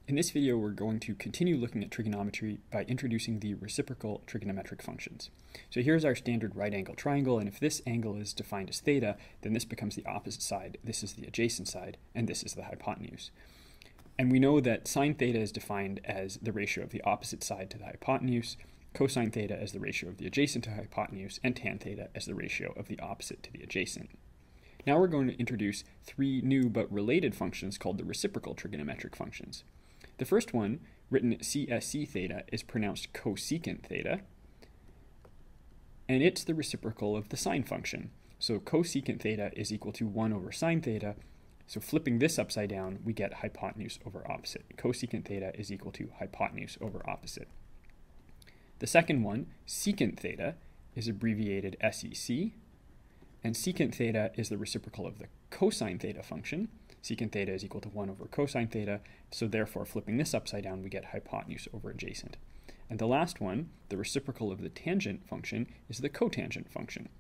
In this video, we're going to continue looking at trigonometry by introducing the reciprocal trigonometric functions. So here's our standard right angle triangle, and if this angle is defined as theta, then this becomes the opposite side, this is the adjacent side, and this is the hypotenuse. And we know that sine theta is defined as the ratio of the opposite side to the hypotenuse, cosine theta as the ratio of the adjacent to hypotenuse, and tan theta as the ratio of the opposite to the adjacent. Now we're going to introduce three new but related functions called the reciprocal trigonometric functions. The first one, written CSC theta, is pronounced cosecant theta, and it's the reciprocal of the sine function. So cosecant theta is equal to 1 over sine theta. So flipping this upside down, we get hypotenuse over opposite. Cosecant theta is equal to hypotenuse over opposite. The second one, secant theta, is abbreviated SEC, and secant theta is the reciprocal of the cosine theta function. Secant theta is equal to 1 over cosine theta, so therefore flipping this upside down, we get hypotenuse over adjacent. And the last one, the reciprocal of the tangent function, is the cotangent function,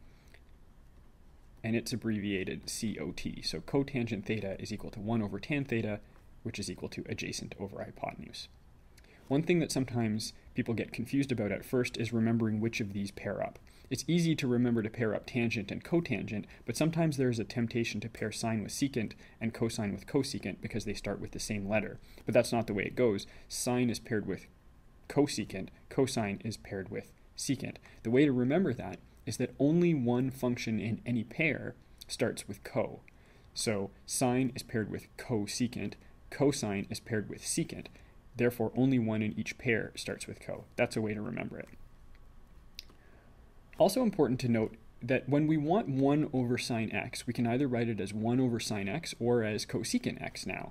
and it's abbreviated COT. So cotangent theta is equal to 1 over tan theta, which is equal to adjacent over hypotenuse. One thing that sometimes people get confused about at first is remembering which of these pair up. It's easy to remember to pair up tangent and cotangent, but sometimes there is a temptation to pair sine with secant and cosine with cosecant because they start with the same letter. But that's not the way it goes. Sine is paired with cosecant, cosine is paired with secant. The way to remember that is that only one function in any pair starts with co. So sine is paired with cosecant, cosine is paired with secant. Therefore, only one in each pair starts with co. That's a way to remember it. Also important to note that when we want 1 over sine x, we can either write it as 1 over sine x or as cosecant x now.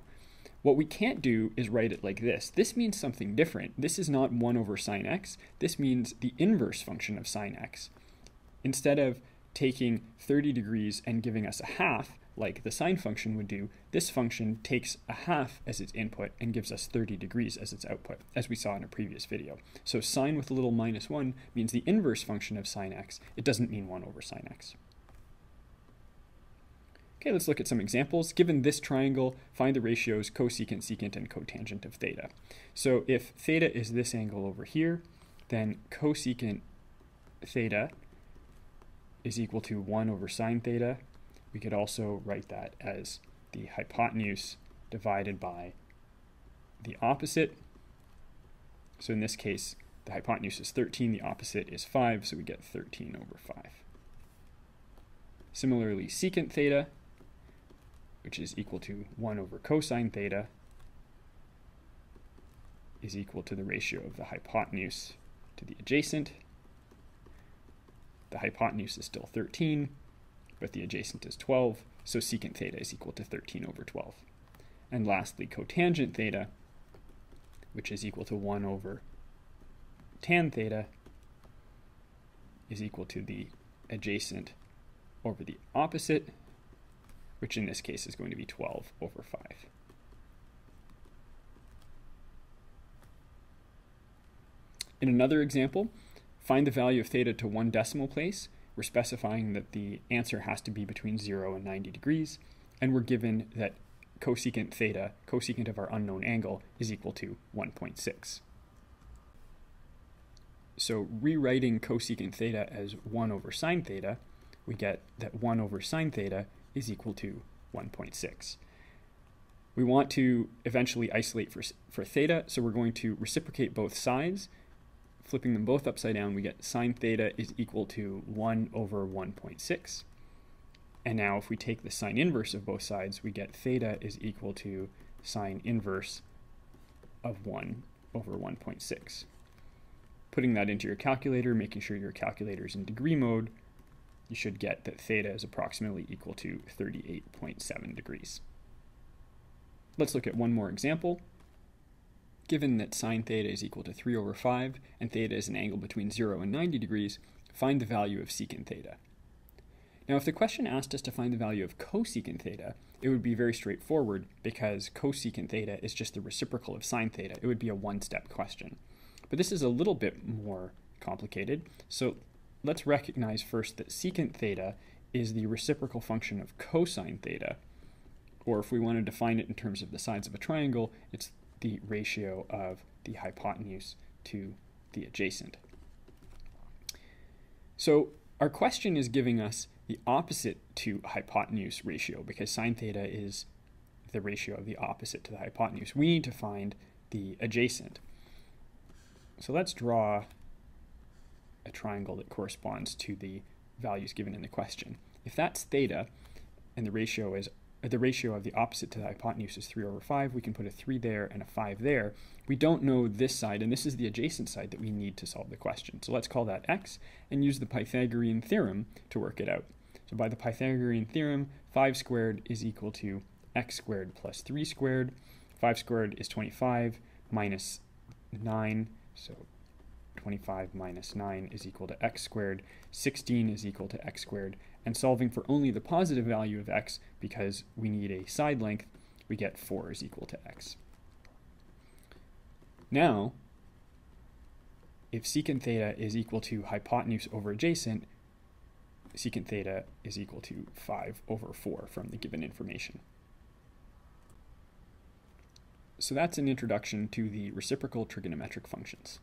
What we can't do is write it like this. This means something different. This is not 1 over sine x. This means the inverse function of sine x. Instead of taking 30 degrees and giving us a half, like the sine function would do, this function takes a half as its input and gives us 30 degrees as its output, as we saw in a previous video. So sine with a little minus 1 means the inverse function of sine x. It doesn't mean 1 over sine x. Okay, let's look at some examples. Given this triangle, find the ratios cosecant, secant, and cotangent of theta. So if theta is this angle over here, then cosecant theta is equal to 1 over sine theta. We could also write that as the hypotenuse divided by the opposite. So in this case, the hypotenuse is 13, the opposite is 5, so we get 13 over 5. Similarly, secant theta, which is equal to 1 over cosine theta, is equal to the ratio of the hypotenuse to the adjacent. The hypotenuse is still 13, but the adjacent is 12, so secant theta is equal to 13 over 12. And lastly, cotangent theta, which is equal to 1 over tan theta, is equal to the adjacent over the opposite, which in this case is going to be 12 over 5. In another example, find the value of theta to one decimal place. We're specifying that the answer has to be between 0 and 90 degrees, and we're given that cosecant theta, cosecant of our unknown angle, is equal to 1.6. So rewriting cosecant theta as 1 over sine theta, we get that 1 over sine theta is equal to 1.6. We want to eventually isolate for theta, so we're going to reciprocate both sides. Flipping them both upside down, we get sine theta is equal to 1 over 1.6. And now if we take the sine inverse of both sides, we get theta is equal to sine inverse of 1 over 1.6. Putting that into your calculator, making sure your calculator is in degree mode, you should get that theta is approximately equal to 38.7 degrees. Let's look at one more example. Given that sine theta is equal to 3 over 5, and theta is an angle between 0 and 90 degrees, find the value of secant theta. Now, if the question asked us to find the value of cosecant theta, it would be very straightforward because cosecant theta is just the reciprocal of sine theta. It would be a one-step question. But this is a little bit more complicated, so let's recognize first that secant theta is the reciprocal function of cosine theta, or if we want to define it in terms of the sides of a triangle, it's the ratio of the hypotenuse to the adjacent. So our question is giving us the opposite to hypotenuse ratio, because sine theta is the ratio of the opposite to the hypotenuse. We need to find the adjacent. So let's draw a triangle that corresponds to the values given in the question. If that's theta, and the ratio of the opposite to the hypotenuse is 3/5, we can put a 3 there and a 5 there. We don't know this side, and this is the adjacent side that we need to solve the question. So let's call that x and use the Pythagorean theorem to work it out. So by the Pythagorean theorem, 5 squared is equal to x squared plus 3 squared. 5 squared is 25 minus 9, so 25 minus 9 is equal to x squared. 16 is equal to x squared. And solving for only the positive value of x, because we need a side length, we get 4 is equal to x. Now, if secant theta is equal to hypotenuse over adjacent, secant theta is equal to 5/4 from the given information. So that's an introduction to the reciprocal trigonometric functions.